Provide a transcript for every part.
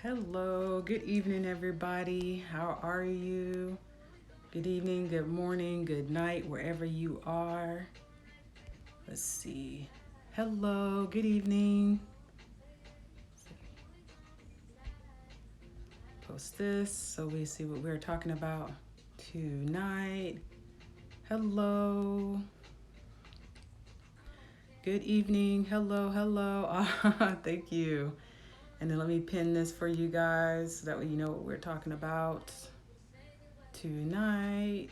Hello, good evening, everybody. How are you? Good evening, good morning, good night, wherever you are. Let's see. Hello, good evening. Post this so we see what we're talking about tonight. Hello, good evening. Hello. Thank you. And then let me pin this for you guys so that way you know what we're talking about tonight.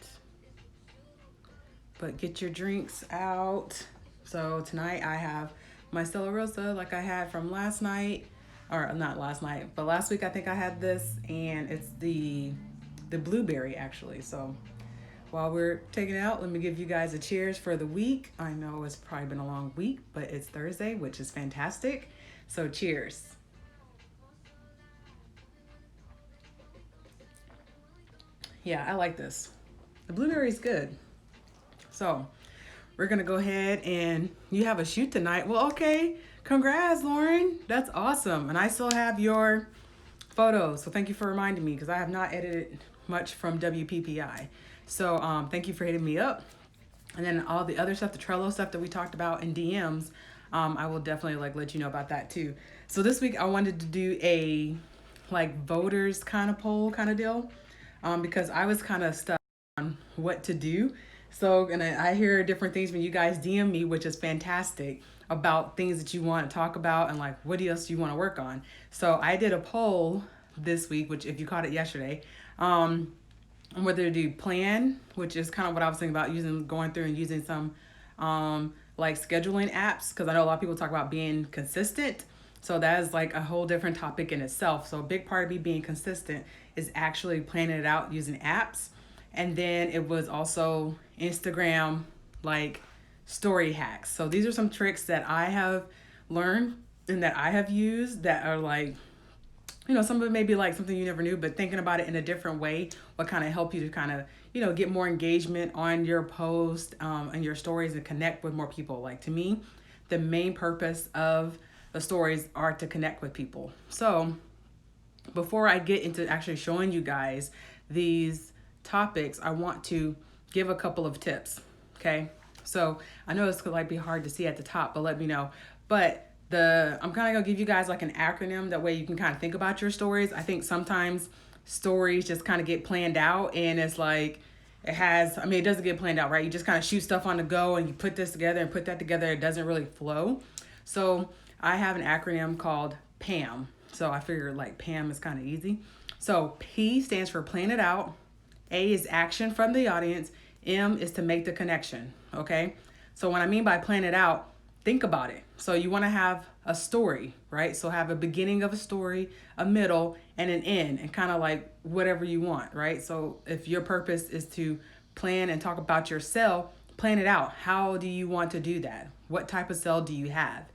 But get your drinks out. So tonight I have my Stella Rosa like I had from last night, or not last night, but last week I think I had this, and it's the blueberry actually. So while we're taking it out, let me give you guys a cheers for the week. I know it's probably been a long week, but it's Thursday, which is fantastic. So cheers. Yeah, I like this. The blueberry is good. So we're gonna go ahead and you have a shoot tonight. Well, okay. Congrats, Lauren. That's awesome. And I still have your photos. So thank you for reminding me because I have not edited much from WPPI. So thank you for hitting me up. And then all the other stuff, the Trello stuff that we talked about in DMs, I will definitely let you know about that too. So this week I wanted to do a voters kind of poll kind of deal, because I was kind of stuck on what to do. So, and I hear different things when you guys DM me, which is fantastic, about things that you want to talk about and what else you want to work on. So I did a poll this week, which if you caught it yesterday, on whether to do plan, which is kind of what I was thinking about going through and using some scheduling apps, because I know a lot of people talk about being consistent. So that is a whole different topic in itself. So a big part of me being consistent is actually planning it out using apps. And then it was also Instagram story hacks. So these are some tricks that I have learned and that I have used that are some of it may be something you never knew, but thinking about it in a different way will kind of help you to kind of, get more engagement on your post and your stories and connect with more people. To me, the main purpose of the stories are to connect with people. So before I get into actually showing you guys these topics, I want to give a couple of tips. Okay. So I know this could be hard to see at the top, but let me know. But I'm kind of gonna give you guys an acronym, that way you can kind of think about your stories. I think sometimes stories just kind of get planned out, and it's it doesn't get planned out, right? You just kind of shoot stuff on the go and you put this together and put that together. It doesn't really flow. So I have an acronym called PAM. So I figured PAM is kind of easy. So P stands for plan it out. A is action from the audience. M is to make the connection. Okay. So what I mean by plan it out, think about it. So you want to have a story, right? So have a beginning of a story, a middle, and an end, and kind of whatever you want, right? So if your purpose is to plan and talk about your sell, plan it out. How do you want to do that? What type of sell do you have?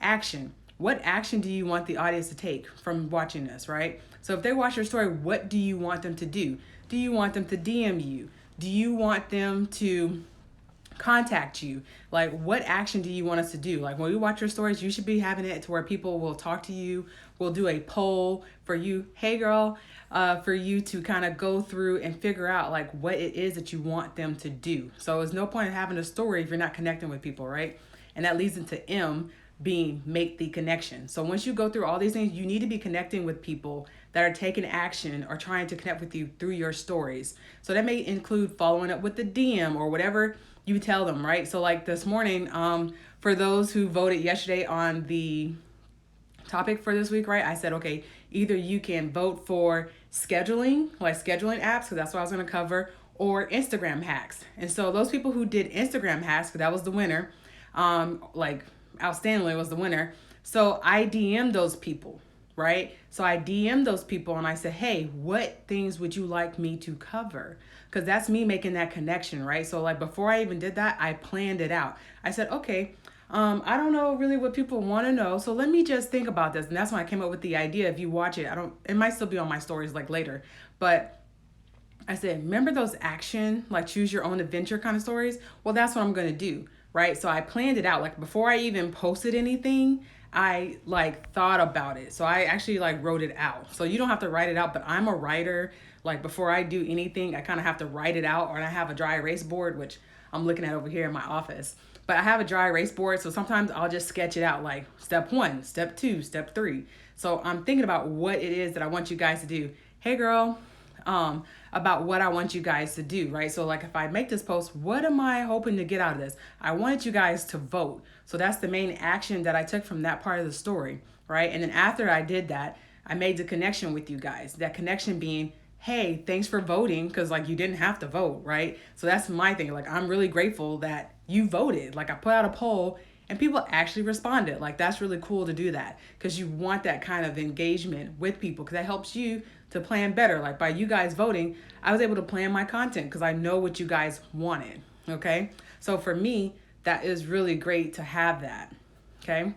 Action. What action do you want the audience to take from watching this, right? So if they watch your story, what do you want them to do? Do you want them to DM you? Do you want them to contact you? What action do you want us to do? When we watch your stories, you should be having it to where people will talk to you. We'll do a poll for you, hey girl, for you to kind of go through and figure out what it is that you want them to do. So there's no point in having a story if you're not connecting with people, right? And that leads into M, being make the connection. So once you go through all these things, you need to be connecting with people that are taking action or trying to connect with you through your stories. So that may include following up with the DM or whatever you tell them, right? So this morning, for those who voted yesterday on the topic for this week, right? I said, okay, either you can vote for scheduling, scheduling apps, because that's what I was going to cover, or Instagram hacks. And so those people who did Instagram hacks, because that was the winner, outstandingly was the winner. So I DM'd those people, right? So I DM'd those people and I said, hey, what things would you like me to cover? Because that's me making that connection, right? So before I even did that, I planned it out. I said, okay, I don't know really what people want to know. So let me just think about this. And that's when I came up with the idea. If you watch it, it might still be on my stories later, but I said, remember those action, choose your own adventure kind of stories? Well, that's what I'm going to do, right? So I planned it out. Before I even posted anything, I like thought about it. So I actually like wrote it out. So you don't have to write it out, but I'm a writer. Like before I do anything, I kind of have to write it out, or I have a dry erase board, which I'm looking at over here in my office. But I have a dry erase board, so sometimes I'll just sketch it out like step 1, step 2, step 3. So I'm thinking about what it is that I want you guys to do. Hey girl, about what I want you guys to do, right? So like if I make this post, what am I hoping to get out of this? I wanted you guys to vote. So that's the main action that I took from that part of the story, right? And then after I did that, I made the connection with you guys. That connection being, hey, thanks for voting, because like you didn't have to vote, right? So that's my thing. Like I'm really grateful that you voted. Like I put out a poll and people actually responded. Like that's really cool to do that, because you want that kind of engagement with people, because that helps you to plan better. Like by you guys voting, I was able to plan my content because I know what you guys wanted. Okay. So for me, that is really great to have that. Okay.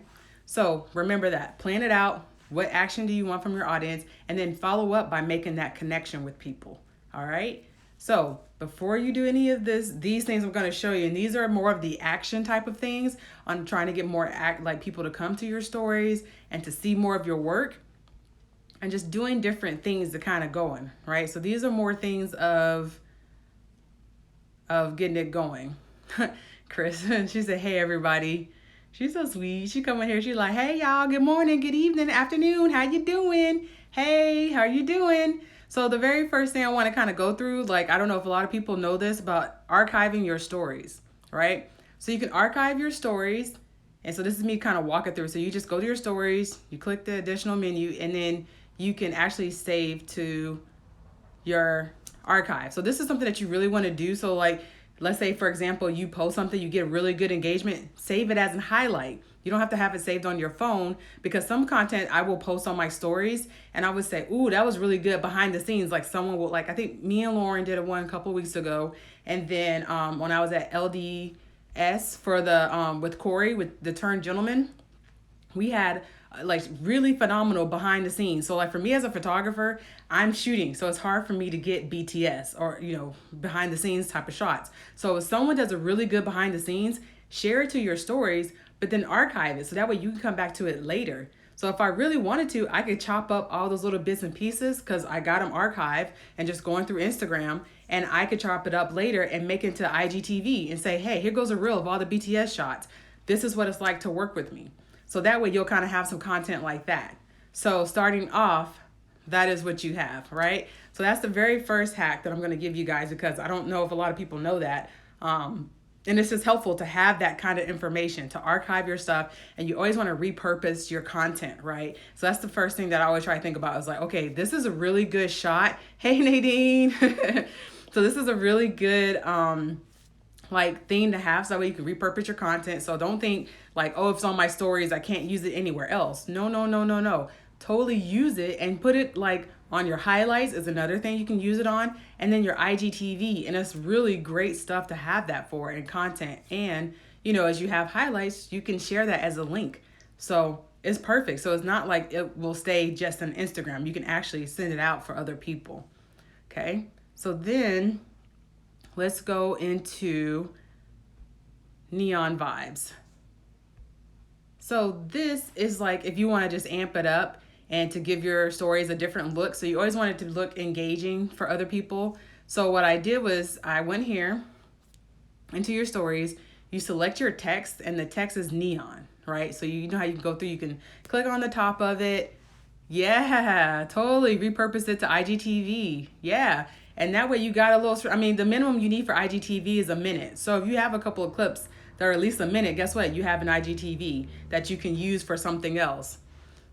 So remember that. Plan it out. What action do you want from your audience? And then follow up by making that connection with people. All right. So before you do any of these things I'm going to show you, and these are more of the action type of things on trying to get more like people to come to your stories and to see more of your work, and just doing different things to kind of going, right? So these are more things of getting it going. Chris, she said, hey, everybody. She's so sweet. She come in here. She's like, hey, y'all. Good morning, good evening, afternoon. How you doing? Hey, how you doing? So the very first thing I want to kind of go through, like, I don't know if a lot of people know this about archiving your stories, right? So you can archive your stories. And so this is me kind of walking through. So you just go to your stories, you click the additional menu, and then you can actually save to your archive. So this is something that you really want to do. So like, let's say, for example, you post something, you get really good engagement, save it as a highlight. You don't have to have it saved on your phone, because some content I will post on my stories and I would say, ooh, that was really good behind the scenes. Like someone will, like, I think me and Lauren did one a couple of weeks ago. And then when I was at LDS for the, with Corey, with the Turned Gentleman, we had like really phenomenal behind the scenes. So like for me as a photographer, I'm shooting, so it's hard for me to get BTS or, you know, behind the scenes type of shots. So if someone does a really good behind the scenes, share it to your stories, but then archive it so that way you can come back to it later. So if I really wanted to, I could chop up all those little bits and pieces because I got them archived and just going through Instagram, and I could chop it up later and make it to IGTV and say, hey, here goes a reel of all the BTS shots. This is what it's like to work with me. So that way you'll kind of have some content like that. So starting off, that is what you have, right? So that's the very first hack that I'm going to give you guys, because I don't know if a lot of people know that. And it's just helpful to have that kind of information, to archive your stuff, and you always want to repurpose your content, right? So that's the first thing that I always try to think about is like, okay, this is a really good shot. Hey, Nadine. So this is a really good like thing to have, so that way you can repurpose your content. So don't think like, oh, if it's on my stories, I can't use it anywhere else. No. Totally use it and put it like on your highlights is another thing you can use it on, and then your IGTV. And it's really great stuff to have that for in content. And, you know, as you have highlights, you can share that as a link. So it's perfect. So it's not like it will stay just on Instagram. You can actually send it out for other people. Okay. So then let's go into Neon Vibes. So this is like if you want to just amp it up and to give your stories a different look. So you always want it to look engaging for other people. So what I did was I went here into your stories, you select your text, and the text is neon, right? So you know how you can go through, you can click on the top of it. Yeah, totally repurpose it to IGTV. Yeah. And that way you got a little, I mean, the minimum you need for IGTV is a minute. So if you have a couple of clips that are at least a minute, guess what? You have an IGTV that you can use for something else.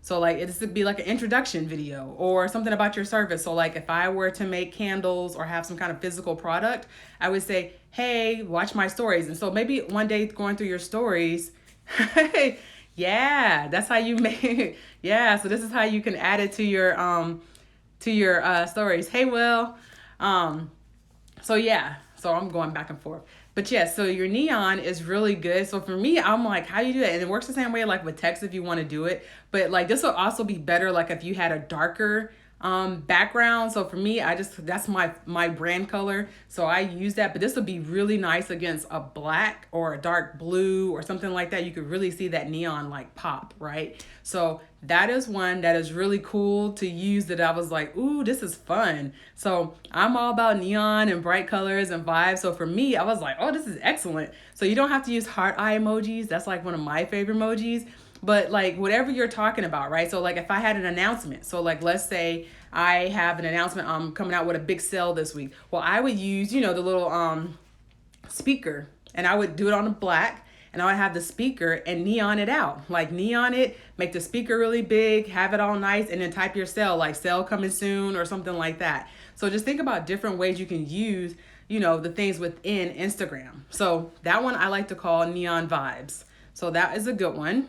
So like it would be like an introduction video or something about your service. So like if I were to make candles or have some kind of physical product, I would say, hey, watch my stories. And so maybe one day going through your stories, yeah, that's how you make, yeah. So this is how you can add it to your stories. Hey, Will. So yeah, so I'm going back and forth. But yeah, so your neon is really good. So for me, I'm like, how do you do that? And it works the same way like with text if you want to do it. But like this will also be better like if you had a darker background. So for me, that's my brand color. So I use that, but this would be really nice against a black or a dark blue or something like that. You could really see that neon like pop, right? So that is one that is really cool to use that I was like, ooh, this is fun. So I'm all about neon and bright colors and vibes. So for me, I was like, oh, this is excellent. So you don't have to use heart eye emojis. That's like one of my favorite emojis. But like whatever you're talking about, right? So like if I had an announcement, so like let's say I have an announcement, I'm coming out with a big sale this week. Well, I would use, the little speaker, and I would do it on a black, and I would have the speaker and neon it out, like neon it, make the speaker really big, have it all nice, and then type your sale, like sale coming soon or something like that. So just think about different ways you can use, the things within Instagram. So that one I like to call neon vibes. So that is a good one.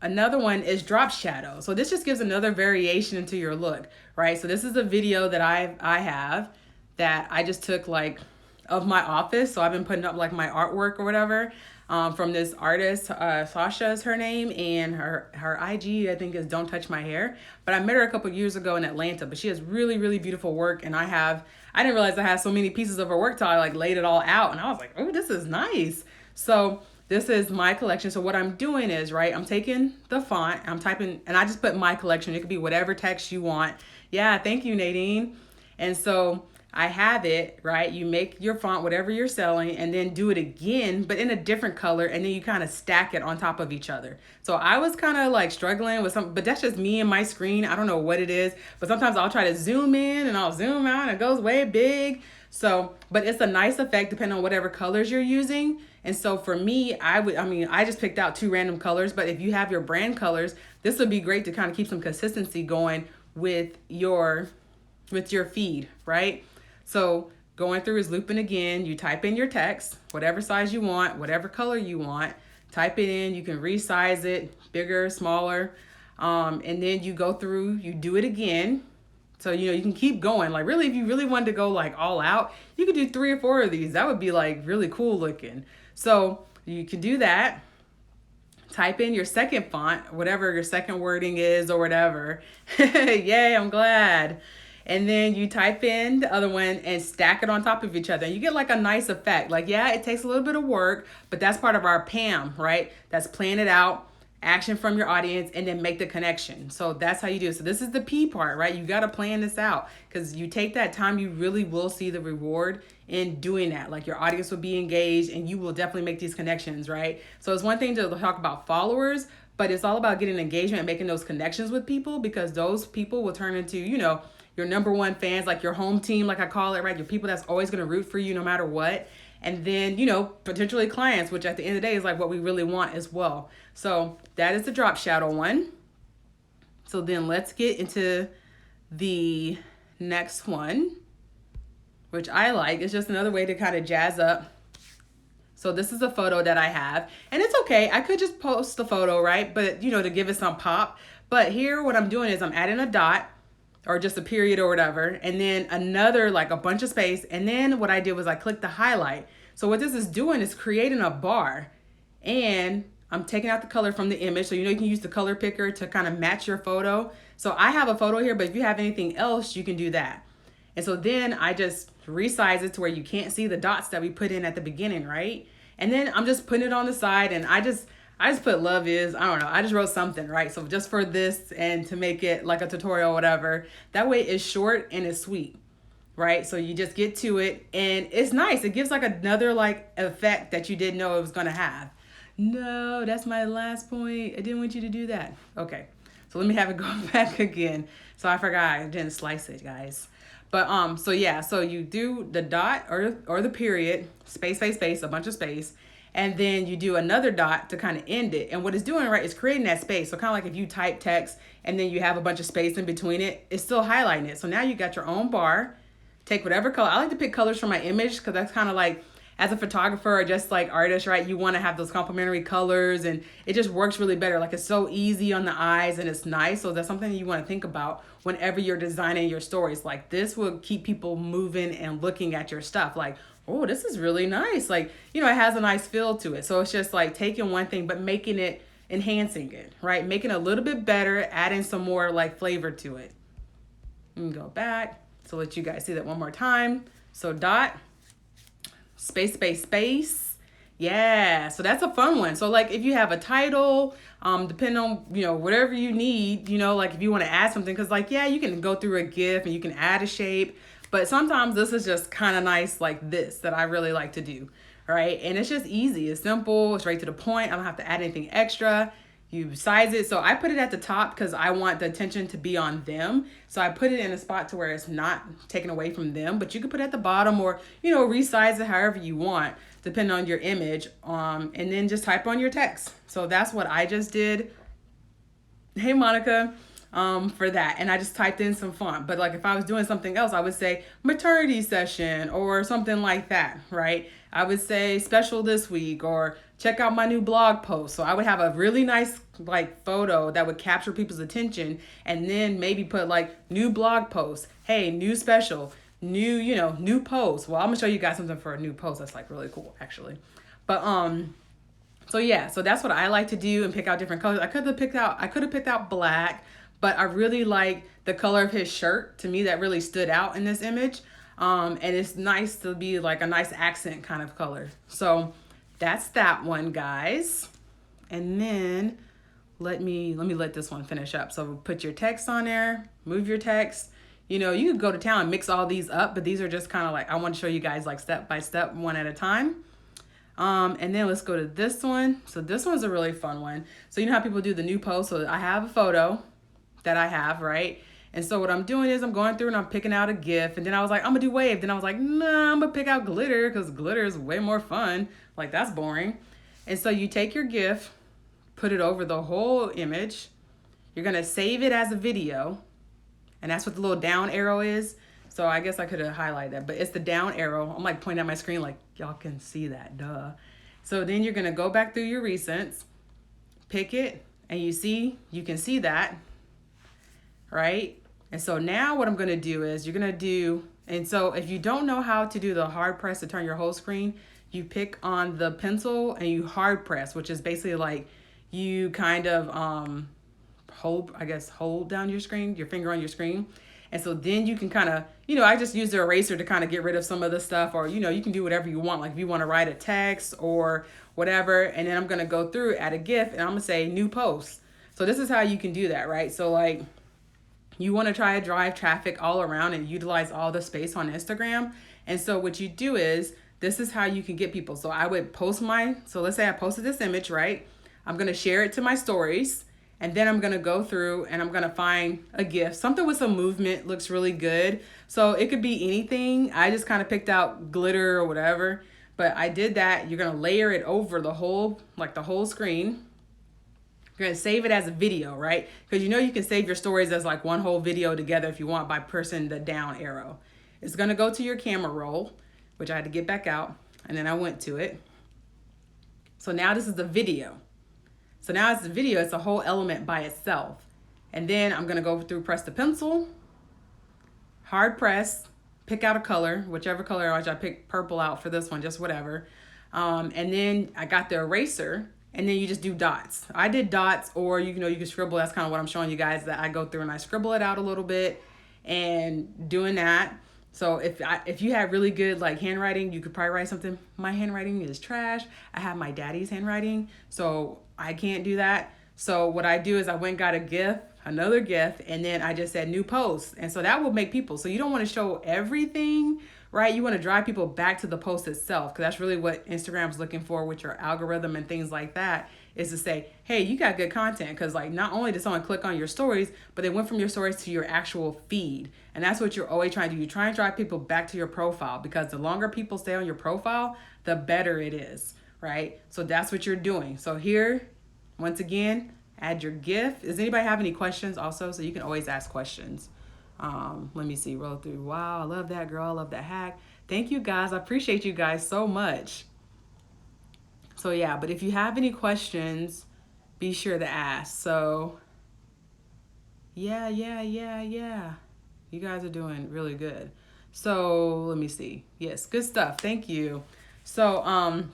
Another one is drop shadow. So this just gives another variation into your look, right? So this is a video that I have that I just took like of my office. So I've been putting up like my artwork or whatever from this artist, Sasha is her name, and her IG I think is Don't Touch My Hair. But I met her a couple years ago in Atlanta, but she has really, really beautiful work. And I didn't realize I had so many pieces of her work till I like laid it all out. And I was like, oh, this is nice. So this is my collection. So what I'm doing is, right, I'm taking the font, I'm typing, and I just put my collection. It could be whatever text you want. Yeah, thank you, Nadine. And so I have it, right? You make your font, whatever you're selling, and then do it again, but in a different color, and then you kind of stack it on top of each other. So I was kind of like struggling with some, but that's just me and my screen. I don't know what it is, but sometimes I'll try to zoom in and I'll zoom out and it goes way big. So, but it's a nice effect depending on whatever colors you're using. And so for me, I just picked out 2 random colors, but if you have your brand colors, this would be great to kind of keep some consistency going with your feed, right? So going through is looping again. You type in your text, whatever size you want, whatever color you want, type it in. You can resize it, bigger, smaller. And then you go through, you do it again. So, you can keep going. Like really, if you really wanted to go like all out, you could do 3 or 4 of these. That would be like really cool looking. So you can do that. Type in your second font, whatever your second wording is or whatever. Yay, I'm glad. And then you type in the other one and stack it on top of each other. You get like a nice effect. Like, yeah, it takes a little bit of work, but that's part of our PAM, right? That's plan it out, action from your audience, and then make the connection. So that's how you do it. So this is the P part, right? You got to plan this out, because you take that time, you really will see the reward in doing that. Like your audience will be engaged and you will definitely make these connections, right? So it's one thing to talk about followers, but it's all about getting engagement and making those connections with people, because those people will turn into, your number one fans, like your home team, like I call it, right? Your people that's always going to root for you no matter what. And then, potentially clients, which at the end of the day is like what we really want as well. So that is the drop shadow one. So then let's get into the next one, which I like. It's just another way to kind of jazz up. So this is a photo that I have, and it's okay. I could just post the photo, right? But, to give it some pop. But here what I'm doing is I'm adding a dot or just a period or whatever, and then another, like a bunch of space. And then what I did was I clicked the highlight. So what this is doing is creating a bar, and I'm taking out the color from the image. So, you can use the color picker to kind of match your photo. So I have a photo here, but if you have anything else, you can do that. And so then I just resize it to where you can't see the dots that we put in at the beginning, right? And then I'm just putting it on the side, and I just put love is, I don't know, I just wrote something, right? So just for this and to make it like a tutorial or whatever, that way it's short and it's sweet, right? So you just get to it and it's nice. It gives like another like effect that you didn't know it was going to have. No, that's my last point. I didn't want you to do that. Okay, so let me have it go back again. So I forgot, I didn't slice it, guys. But so yeah, so you do the dot or the period, space, space, space, a bunch of space, and then you do another dot to kind of end it. And what it's doing, right, is creating that space. So kind of like if you type text and then you have a bunch of space in between it, it's still highlighting it. So now you got your own bar. Take whatever color. I like to pick colors from my image, because that's kind of like, as a photographer or just like artist, right, you want to have those complementary colors, and it just works really better. Like it's so easy on the eyes and it's nice. So that's something you want to think about whenever you're designing your stories. Like this will keep people moving and looking at your stuff. Like, oh, this is really nice. Like, it has a nice feel to it. So it's just like taking one thing, but making it enhancing it, right? Making it a little bit better, adding some more like flavor to it. Let me go back to let you guys see that one more time. So dot, space, space, space. Yeah, so that's a fun one. So like if you have a title, depending on, whatever you need, like if you want to add something, because like, yeah, you can go through a GIF and you can add a shape, but sometimes this is just kind of nice like this that I really like to do, right? And it's just easy. It's simple. It's right to the point. I don't have to add anything extra. You size it. So I put it at the top because I want the attention to be on them. So I put it in a spot to where it's not taken away from them, but you can put it at the bottom or, resize it however you want, depending on your image. And then just type on your text. So that's what I just did. Hey, Monica, for that. And I just typed in some font. But like if I was doing something else, I would say maternity session or something like that, right? I would say special this week or check out my new blog post. So I would have a really nice like photo that would capture people's attention, and then maybe put like new blog post. Hey, new special, new post. Well, I'm gonna show you guys something for a new post that's like really cool actually. But so yeah, so that's what I like to do and pick out different colors. I could have picked out black, but I really like the color of his shirt. To me, that really stood out in this image. And it's nice to be like a nice accent kind of color. So that's that one, guys. And then let me let this one finish up. So put your text on there, move your text. You could go to town and mix all these up, but these are just kind of like, I want to show you guys like step by step, one at a time. And then let's go to this one. So this one's a really fun one. So you know how people do the new post? So I have a photo that I have, right? And so what I'm doing is I'm going through and I'm picking out a GIF. And then I was like, I'm gonna do wave. Then I was like, nah, I'm gonna pick out glitter because glitter is way more fun. Like that's boring. And so you take your GIF, put it over the whole image. You're gonna save it as a video. And that's what the little down arrow is. So I guess I could have highlighted that, but it's the down arrow. I'm like pointing at my screen like y'all can see that, duh. So then you're gonna go back through your recents, pick it, and you can see that, right? And so now what I'm gonna do is and so if you don't know how to do the hard press to turn your whole screen, you pick on the pencil and you hard press, which is basically like you kind of hold down your screen, your finger on your screen. And so then you can kind of, I just use the eraser to kind of get rid of some of the stuff, or, you can do whatever you want. Like if you want to write a text or whatever, and then I'm going to go through, add a GIF, and I'm going to say new post. So this is how you can do that, right? So like you want to try to drive traffic all around and utilize all the space on Instagram. And so what you do is, this is how you can get people. So I would so let's say I posted this image, right? I'm going to share it to my stories. And then I'm going to go through and I'm going to find a GIF. Something with some movement looks really good. So it could be anything. I just kind of picked out glitter or whatever. But I did that. You're going to layer it over the whole screen. You're going to save it as a video, right? Because you can save your stories as like one whole video together if you want by pressing the down arrow. It's going to go to your camera roll, which I had to get back out. And then I went to it. So now this is the video. So now it's the video, it's a whole element by itself. And then I'm gonna go through, press the pencil, hard press, pick out a color, whichever color, I picked purple out for this one, just whatever. And then I got the eraser, and then you just do dots. I did dots, or you can scribble. That's kind of what I'm showing you guys, that I go through and I scribble it out a little bit and doing that. So if you have really good like handwriting, you could probably write something. My handwriting is trash. I have my daddy's handwriting, so I can't do that. So what I do is I went and got a GIF, another GIF, and then I just said new post. And so that will make people, so you don't want to show everything, right? You want to drive people back to the post itself, because that's really what Instagram's looking for with your algorithm and things like that, is to say, hey, you got good content. Because like not only did someone click on your stories, but they went from your stories to your actual feed. And that's what you're always trying to do. You try and drive people back to your profile, because the longer people stay on your profile, the better it is, right? So that's what you're doing. So here, once again, add your GIF. Does anybody have any questions also? So you can always ask questions. Let me see, roll through. Wow, I love that, girl. I love that hack. Thank you, guys. I appreciate you guys so much. So yeah, but if you have any questions, be sure to ask. So yeah. You guys are doing really good. So let me see. Yes, good stuff. Thank you. So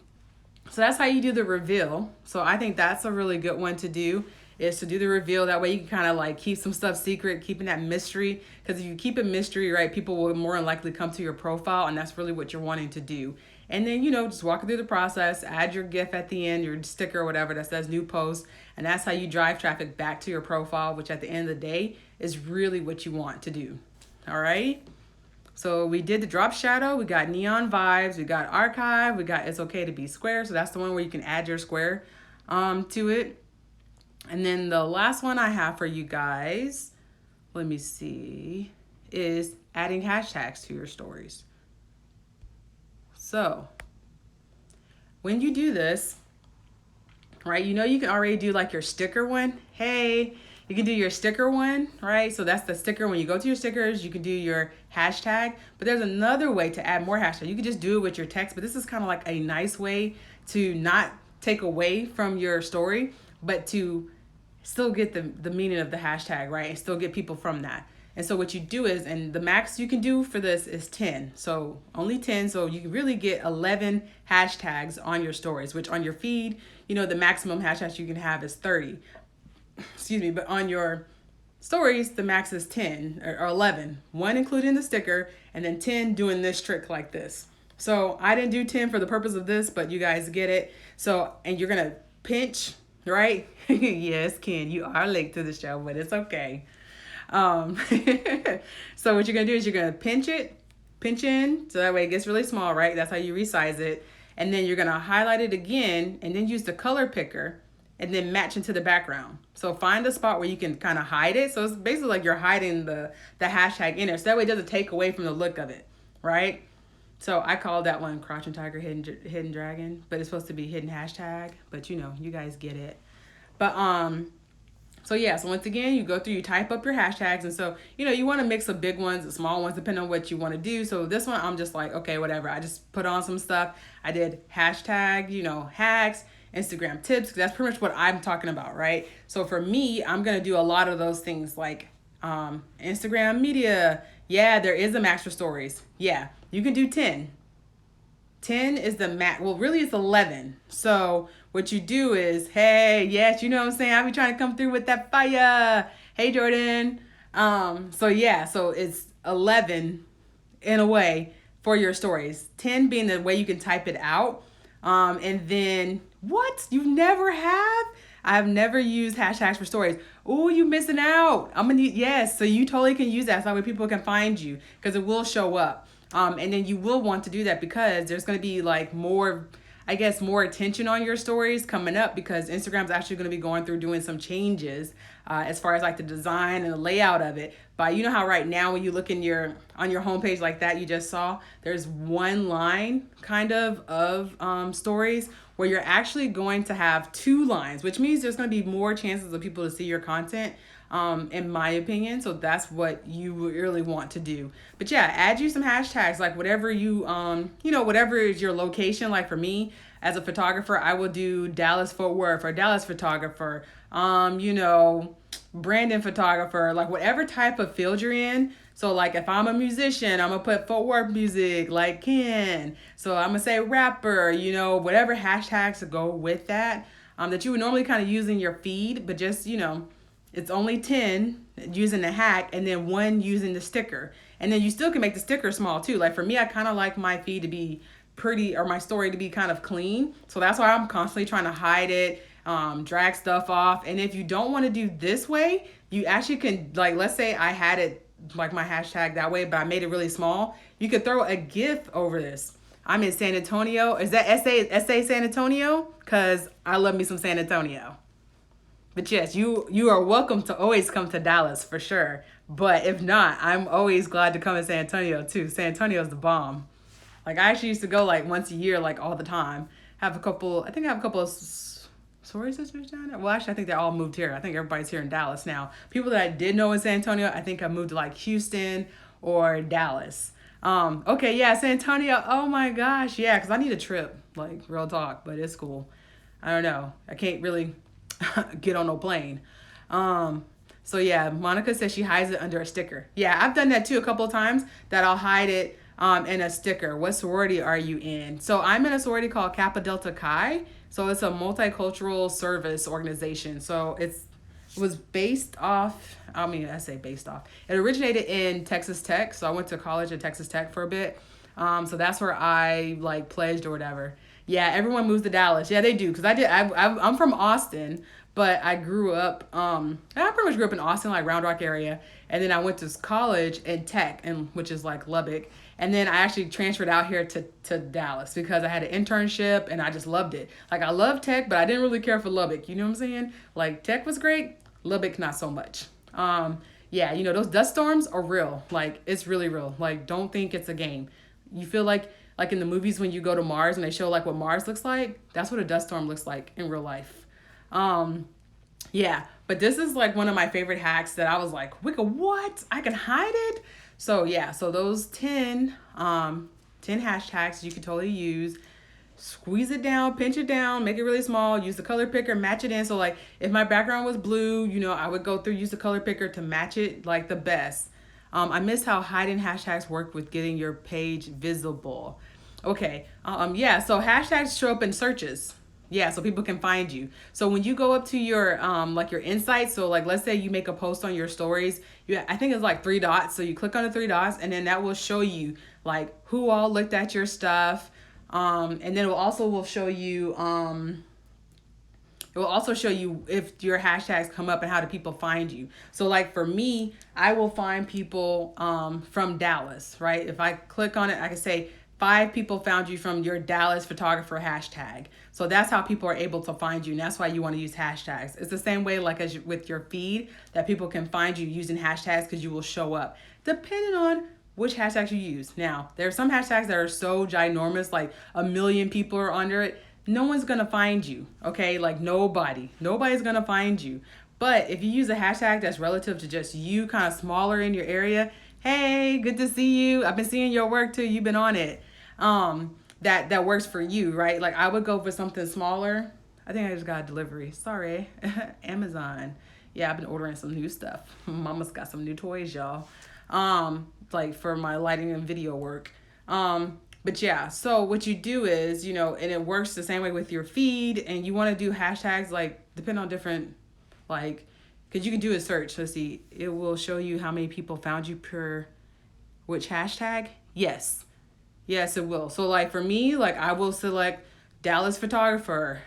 So that's how you do the reveal. So I think that's a really good one to do, is to do the reveal. That way you can kind of like keep some stuff secret, keeping that mystery. Because if you keep it mystery, right, people will more than likely come to your profile, and that's really what you're wanting to do. And then, just walk through the process, add your GIF at the end, your sticker or whatever that says new post. And that's how you drive traffic back to your profile, which at the end of the day is really what you want to do. All right. So we did the drop shadow, we got neon vibes, we got archive, we got it's okay to be square. So that's the one where you can add your square to it. And then the last one I have for you guys, let me see, is adding hashtags to your stories. So when you do this, right, you can already do like your sticker one. Hey, you can do your sticker one, right? So that's the sticker. When you go to your stickers, you can do your hashtag. But there's another way to add more hashtags. You can just do it with your text, but this is kind of like a nice way to not take away from your story, but to still get the meaning of the hashtag, right? And still get people from that. And so what you do is, and the max you can do for this is 10. So only 10. So you can really get 11 hashtags on your stories, which on your feed, the maximum hashtags you can have is 30. Excuse me, but on your stories, the max is 10 or 11, one including the sticker, and then 10 doing this trick like this. So I didn't do 10 for the purpose of this, but you guys get it. So, and you're going to pinch, right? Yes, Ken, you are late to the show, but it's okay. So what you're going to do is you're going to pinch in, so that way it gets really small, right? That's how you resize it. And then you're going to highlight it again, and then use the color picker, and then match into the background. So find a spot where you can kind of hide it. So it's basically like you're hiding the hashtag in there. So that way it doesn't take away from the look of it, right? So I call that one Crouching Tiger, Hidden Dragon, but it's supposed to be hidden hashtag. But you guys get it. But so yeah, so once again, you go through, you type up your hashtags. And so, you want to mix the big ones, the small ones, depending on what you want to do. So this one, I'm just like, okay, whatever. I just put on some stuff. I did hashtag, hacks, Instagram tips, because that's pretty much what I'm talking about, right? So for me, I'm going to do a lot of those things like Instagram media. Yeah, there is a max for stories. Yeah, you can do 10. 10 is the max. Well, really it's 11. So what you do is, hey, yes, you know what I'm saying? I'll be trying to come through with that fire. Hey, Jordan. So it's 11 in a way for your stories. 10 being the way you can type it out. And then what? You never have? I've never used hashtags for stories. Oh, you missing out. I'm gonna yes. So you totally can use that. So that way people can find you, because it will show up. And then you will want to do that because there's going to be like more attention on your stories coming up, because Instagram's actually going to be going through doing some changes as far as like the design and the layout of it. But you know how right now when you look on your homepage like that you just saw, there's one line kind of stories where you're actually going to have 2 lines, which means there's going to be more chances of people to see your content, in my opinion. So that's what you really want to do. But yeah, add you some hashtags, like whatever you, whatever is your location. Like for me as a photographer, I will do Dallas Fort Worth or Dallas photographer, Brandon photographer, like whatever type of field you're in. So like if I'm a musician, I'm gonna put Fort Worth music like Ken. So I'm gonna say rapper, whatever hashtags to go with that, that you would normally kind of use in your feed, but just, it's only 10 using the hack, and then 1 using the sticker. And then you still can make the sticker small too. Like for me, I kind of like my feed to be pretty, or my story to be kind of clean. So that's why I'm constantly trying to hide it, drag stuff off. And if you don't want to do this way, you actually can, like, let's say I had it like my hashtag that way, but I made it really small. You could throw a GIF over this. I'm in San Antonio. Is that SA San Antonio? Because I love me some San Antonio. But yes, you are welcome to always come to Dallas for sure. But if not, I'm always glad to come to San Antonio too. San Antonio's the bomb. Like I actually used to go like once a year, like all the time. I think I have a couple of sorry sisters down there. Well, actually, I think they all moved here. I think everybody's here in Dallas now. People that I did know in San Antonio, I think I moved to like Houston or Dallas. Okay, yeah, San Antonio. Oh my gosh, yeah, because I need a trip, like real talk, but it's cool. I don't know. I can't really get on no plane. So yeah, Monica says she hides it under a sticker. Yeah, I've done that too a couple of times, that I'll hide it and a sticker. What sorority are you in? So I'm in a sorority called Kappa Delta Chi. So it's a multicultural service organization. So it was based off, I mean, I say based off. It originated in Texas Tech. So I went to college at Texas Tech for a bit. So that's where I like pledged or whatever. Yeah, everyone moves to Dallas. Yeah, they do. Cause I'm from Austin, but I grew up, I pretty much grew up in Austin, like Round Rock area. And then I went to college in Tech, and which is like Lubbock. And then I actually transferred out here to Dallas because I had an internship and I just loved it. Like I love Tech, but I didn't really care for Lubbock. You know what I'm saying? Like Tech was great, Lubbock not so much. Yeah, you know, those dust storms are real. Like it's really real. Like don't think it's a game. You feel like in the movies when you go to Mars and they show like what Mars looks like, that's what a dust storm looks like in real life. Yeah, but this is like one of my favorite hacks that I was like, Wicca, what? I can hide it? So yeah, so those 10 hashtags you can totally use. Squeeze it down, pinch it down, make it really small, use the color picker, match it in. So like if my background was blue, you know, I would go through, use the color picker to match it like the best. I miss how hiding hashtags work with getting your page visible. Okay. Yeah. So hashtags show up in searches. Yeah, so people can find you. So when you go up to your like your insights, so like let's say you make a post on your stories, I think it's like 3 dots. So you click on the 3 dots and then that will show you like who all looked at your stuff. And then it will also show you it will also show you if your hashtags come up and how do people find you. So like for me, I will find people from Dallas, right? If I click on it, I can say 5 people found you from your Dallas photographer hashtag. So that's how people are able to find you. And that's why you want to use hashtags. It's the same way like as with your feed that people can find you using hashtags because you will show up depending on which hashtags you use. Now, there are some hashtags that are so ginormous, like 1 million people are under it. No one's going to find you, okay? Like nobody's going to find you. But if you use a hashtag that's relative to just you, kind of smaller in your area, hey, good to see you. I've been seeing your work too. You've been on it. That works for you, right? Like I would go for something smaller. I think I just got a delivery. Sorry. Amazon. Yeah, I've been ordering some new stuff. Mama's got some new toys, y'all. Like for my lighting and video work. But yeah, so what you do is, you know, and it works the same way with your feed, and you want to do hashtags like depend on different, like, because you can do a search. Let's see, it will show you how many people found you per which hashtag. Yes, it will. So like for me, like I will select Dallas photographer.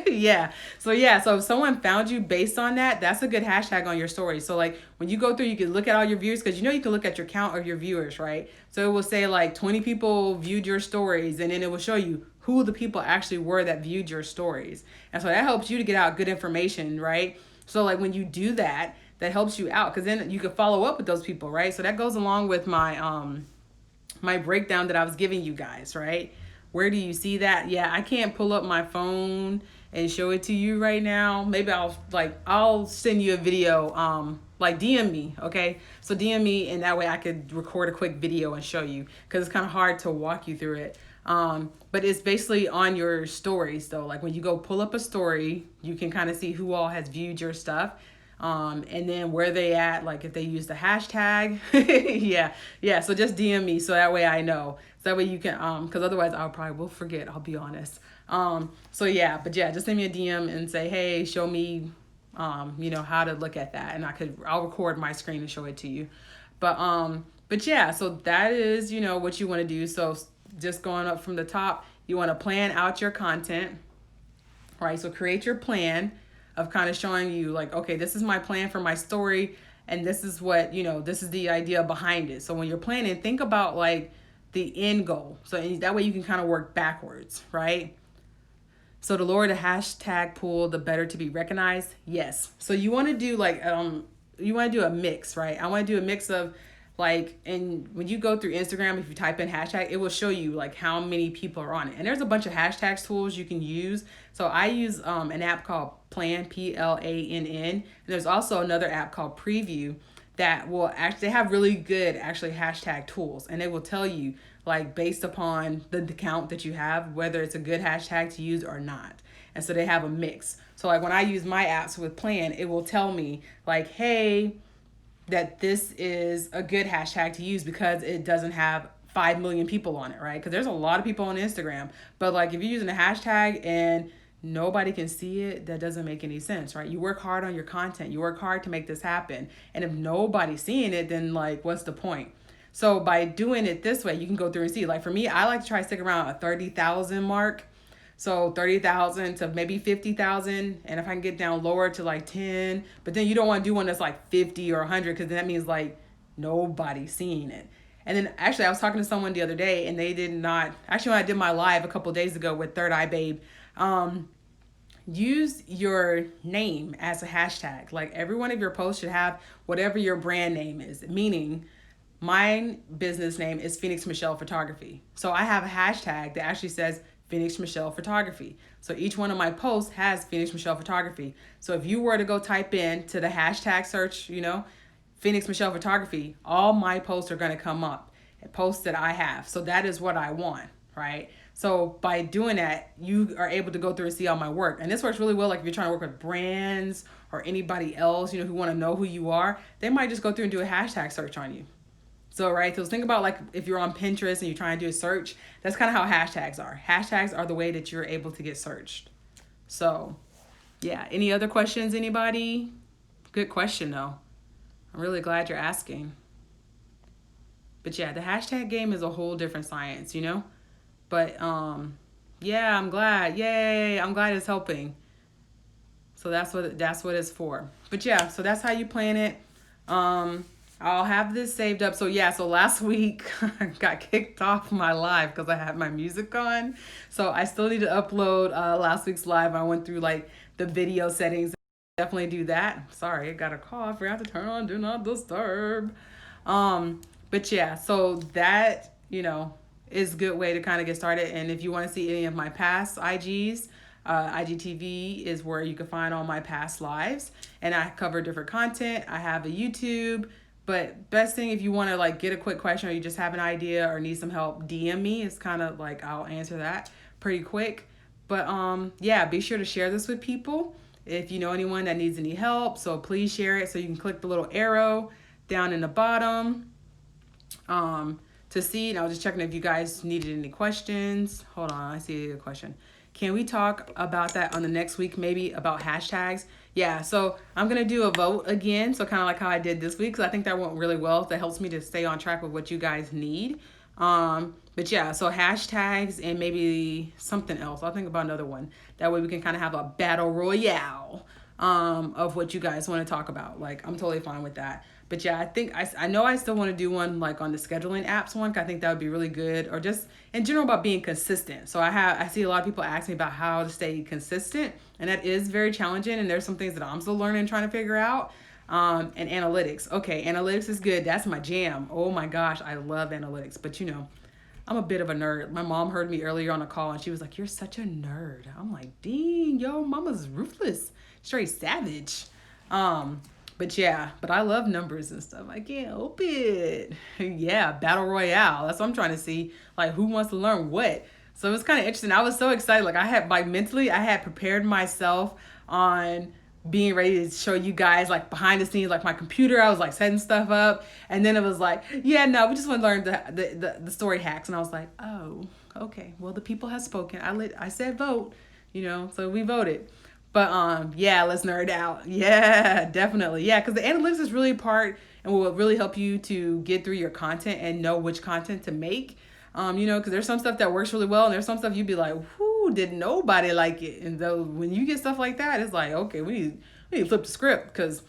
Yeah. So if someone found you based on that, that's a good hashtag on your story. So like when you go through, you can look at all your views because you know you can look at your count of your viewers, right? So it will say like 20 people viewed your stories, and then it will show you who the people actually were that viewed your stories. And so that helps you to get out good information, right? So like when you do that, that helps you out because then you can follow up with those people, right? So that goes along with my my breakdown that I was giving you guys, right? Where do you see that? Yeah, I can't pull up my phone and show it to you right now. Maybe I'll send you a video, like DM me, okay? So DM me, and that way I could record a quick video and show you because it's kind of hard to walk you through it. But it's basically on your stories though. Like when you go pull up a story, you can kind of see who all has viewed your stuff. And then where they at, like if they use the hashtag. yeah. So just DM me so that way I know. So that way you can, cause otherwise I'll probably will forget, I'll be honest. So yeah, but yeah, just send me a DM and say, hey, show me, you know, how to look at that. And I'll record my screen and show it to you. But yeah, so that is, you know, what you want to do. So just going up from the top, you want to plan out your content, right? So create your plan of kind of showing you like, okay, this is my plan for my story. And this is what, you know, this is the idea behind it. So when you're planning, think about like the end goal. So that way you can kind of work backwards, right? So the lower the hashtag pool, the better to be recognized. Yes. So you want to do like, you want to do a mix, right? I want to do a mix of like, and when you go through Instagram, if you type in hashtag, it will show you like how many people are on it. And there's a bunch of hashtags tools you can use. So I use an app called Plan, Plann. And there's also another app called Preview that will actually have really good actually hashtag tools. And they will tell you like based upon the count that you have, whether it's a good hashtag to use or not. And so they have a mix. So like when I use my apps with Plan, it will tell me like, hey, that this is a good hashtag to use because it doesn't have 5 million people on it, right? Because there's a lot of people on Instagram. But like if you're using a hashtag and nobody can see it, that doesn't make any sense, right? You work hard on your content. You work hard to make this happen. And if nobody's seeing it, then like what's the point? So by doing it this way, you can go through and see. Like for me, I like to try to stick around a 30,000 mark. So 30,000 to maybe 50,000. And if I can get down lower to like 10, but then you don't want to do one that's like 50 or 100 because then that means like nobody's seeing it. And then actually, I was talking to someone the other day, and they did not. Actually, when I did my live a couple days ago with Third Eye Babe, use your name as a hashtag. Like every one of your posts should have whatever your brand name is, meaning my business name is Phoenix Michelle Photography. So I have a hashtag that actually says Phoenix Michelle Photography. So each one of my posts has Phoenix Michelle Photography. So if you were to go type in to the hashtag search, Phoenix Michelle Photography, all my posts are going to come up, posts that I have. So that is what I want, right? So by doing that, you are able to go through and see all my work. And this works really well. Like if you're trying to work with brands or anybody else, who want to know who you are, they might just go through and do a hashtag search on you. So, right. So think about like if you're on Pinterest and you're trying to do a search, that's kind of how hashtags are. Hashtags are the way that you're able to get searched. So yeah. Any other questions, anybody? Good question though. I'm really glad you're asking. But yeah, the hashtag game is a whole different science, But yeah, I'm glad. Yay, I'm glad it's helping. So that's what it's for. But yeah, so that's how you plan it. I'll have this saved up. So yeah, so last week I got kicked off my live because I had my music on. So I still need to upload last week's live. I went through like the video settings. Definitely do that. Sorry, I got a call. I forgot to turn on Do Not Disturb. But yeah, so that, is a good way to kind of get started. And if you want to see any of my past IGs, IGTV is where you can find all my past lives. And I cover different content. I have a YouTube. But best thing, if you want to like get a quick question or you just have an idea or need some help, DM me. It's kind of like I'll answer that pretty quick. But yeah, be sure to share this with people if you know anyone that needs any help. So please share it. So you can click the little arrow down in the bottom to see. And I was just checking if you guys needed any questions. Hold on, I see a question. Can we talk about that on the next week, maybe about hashtags? Yeah, so I'm going to do a vote again. So kind of like how I did this week, because I think that went really well. That helps me to stay on track with what you guys need. But yeah, so hashtags and maybe something else. I'll think about another one. That way we can kind of have a battle royale of what you guys want to talk about. Like, I'm totally fine with that. But yeah, I think I know I still want to do one like on the scheduling apps one. 'Cause I think that would be really good, or just in general about being consistent. So I see a lot of people ask me about how to stay consistent, and that is very challenging. And there's some things that I'm still learning and trying to figure out. And analytics. Okay, analytics is good. That's my jam. Oh my gosh, I love analytics. But I'm a bit of a nerd. My mom heard me earlier on a call and she was like, "You're such a nerd." I'm like, "Dang, yo, mama's ruthless, straight savage." But yeah, but I love numbers and stuff. I can't help it. Yeah, battle royale. That's what I'm trying to see. Like, who wants to learn what? So it's kind of interesting. I was so excited. Like, mentally, I had prepared myself on being ready to show you guys like behind the scenes, like my computer. I was like setting stuff up, and then it was like, yeah, no, we just want to learn the story hacks. And I was like, oh, okay. Well, the people have spoken. I said vote, so we voted. But yeah, let's nerd out. Yeah, definitely. Yeah, because the analytics is really part and will really help you to get through your content and know which content to make. Because there's some stuff that works really well, and there's some stuff you'd be like, whoo, did nobody like it? And though when you get stuff like that, it's like, okay, we need to flip the script, because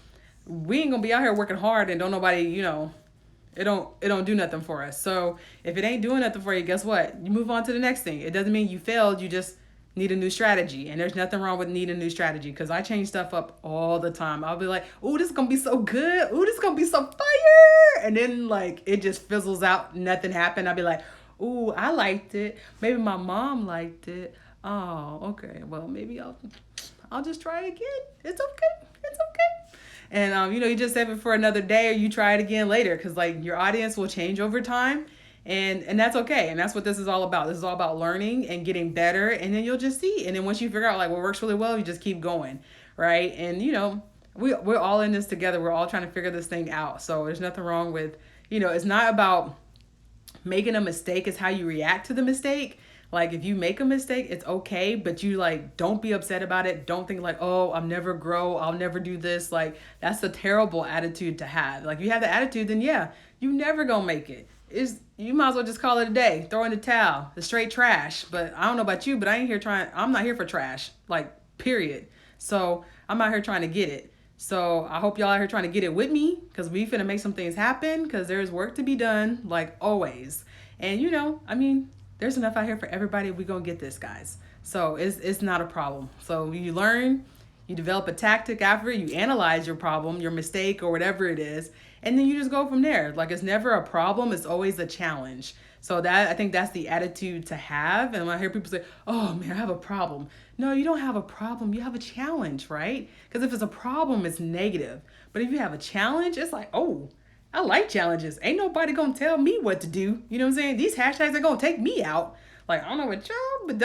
we ain't gonna be out here working hard and don't nobody, it don't do nothing for us. So if it ain't doing nothing for you, guess what? You move on to the next thing. It doesn't mean you failed. You just need a new strategy. And there's nothing wrong with needing a new strategy, because I change stuff up all the time. I'll be like, oh, this is gonna be so good. Oh, this is gonna be so fire. And then like it just fizzles out. Nothing happened. I'll be like, oh, I liked it. Maybe my mom liked it. Oh, okay. Well, maybe I'll just try it again. It's okay. It's okay. And you just save it for another day, or you try it again later, because like your audience will change over time. And that's okay. And that's what this is all about. This is all about learning and getting better. And then you'll just see. And then once you figure out like what works really well, you just keep going. Right. And, we're all in this together. We're all trying to figure this thing out. So there's nothing wrong with, it's not about making a mistake is how you react to the mistake. Like if you make a mistake, it's okay, but you like don't be upset about it. Don't think like, oh, I'll never grow, I'll never do this. Like that's a terrible attitude to have. Like if you have the attitude, then yeah, you never gonna make it. Is you might as well just call it a day, throw in the towel, the straight trash. But I don't know about you, but I'm not here for trash. Like period. So I'm out here trying to get it. So I hope y'all out here trying to get it with me, because we finna make some things happen, because there's work to be done, like always. And you know, I mean, there's enough out here for everybody. We gonna get this, guys. So it's not a problem. So you learn, you develop a tactic after you analyze your problem, your mistake, or whatever it is, and then you just go from there. Like it's never a problem, it's always a challenge. So that I think that's the attitude to have. And when I hear people say, "Oh man, I have a problem," no, you don't have a problem. You have a challenge, right? Because if it's a problem, it's negative. But if you have a challenge, it's like, oh, I like challenges. Ain't nobody gonna tell me what to do. You know what I'm saying? These hashtags are gonna take me out. Like I don't know what y'all, but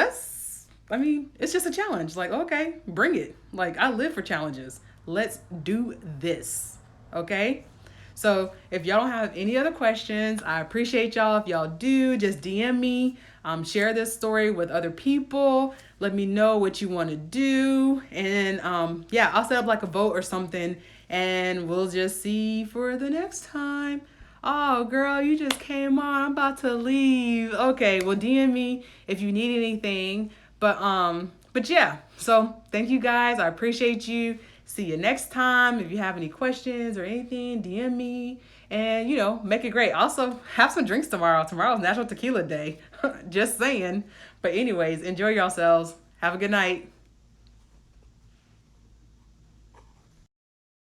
I mean, it's just a challenge. Like okay, bring it. Like I live for challenges. Let's do this. Okay. So if y'all don't have any other questions, I appreciate y'all. If y'all do, just DM me. Share this story with other people. Let me know what you want to do. And yeah, I'll set up like a vote or something, and we'll just see for the next time. Oh, girl, you just came on. I'm about to leave. Okay, well, DM me if you need anything. But yeah, so thank you guys. I appreciate you. See you next time. If you have any questions or anything, DM me, and you know, make it great. Also, have some drinks tomorrow. Tomorrow's National Tequila Day. Just saying. But anyways, enjoy yourselves. Have a good night.